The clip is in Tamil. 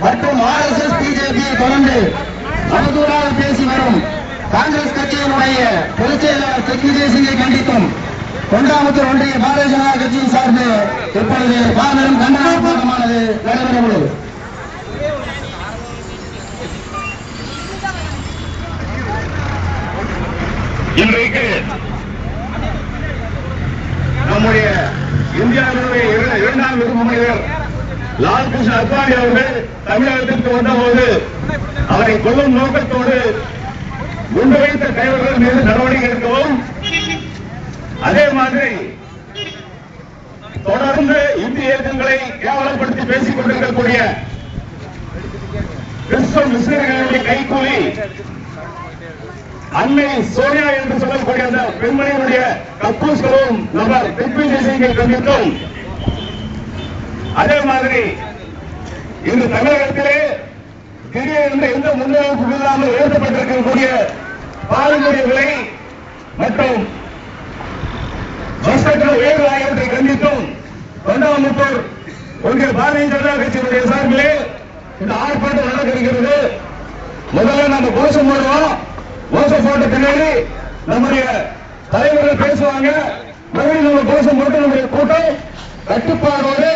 மற்றும் RSS பிஜேபியை தொடர்ந்து அவதூறாக பேசி வரும் காங்கிரஸ் கட்சியினுடைய பொதுச் செயலாளர் திக்விஜய் சிங்கை கண்டித்தும் தொண்டாமுத்தூர் ஒன்றிய பாரதிய ஜனதா கட்சியின் சார்பில் இப்பொழுது மாபெரும் கண்டன ஆர்ப்பாட்டமானது நடைபெற உள்ளது. இன்றைக்கு நம்முடைய இந்தியாவினுடைய இரண்டாம் விருப்ப மனிதர் லால்கிருஷ்ண அத்வானி அவர்கள் தமிழகத்திற்கு வந்தபோது அவரை கொல்லும் நோக்கத்தோடு குண்டு வைத்த கைவர்கள் மீது நடவடிக்கை எடுக்கவும், அதே மாதிரி தொடர்ந்து இந்திய இயக்கங்களை கேவலப்படுத்தி பேசிக் கொண்டிருக்கக்கூடிய கிறிஸ்தவ மிஷனரிகளுடைய கைகூலி அன்னை சோனியா என்று சொல்லக்கூடிய அந்த பெண்மணியினுடைய கக்கூஸ்களும் நபர் திக்விஜய் சிங்கை கண்டித்தும், அதே மாதிரி இன்று தமிழகத்திலே திடீரென்று எந்த முன்னறிவிப்பும் இல்லாமல் உயர்த்தப்பட்டிருக்கக்கூடிய பாலினுடைய விலை மற்றும் உயர்வு ஆகியவற்றை கண்டித்தும் தொண்டாமுத்தூர் ஒன்றிய பாரதிய ஜனதா கட்சியினுடைய சார்பிலே இந்த ஆர்ப்பாட்டம் நடக்கிறது. முதல்ல நம்ம கோஷம் போடுவோம். கோஷம் போட்ட பின்னாடி நம்முடைய தலைவர்கள் பேசுவாங்க. மறுபடியும் நம்ம கோஷம் போட்டு நம்முடைய கூட்டம் கட்டுப்பாடோடு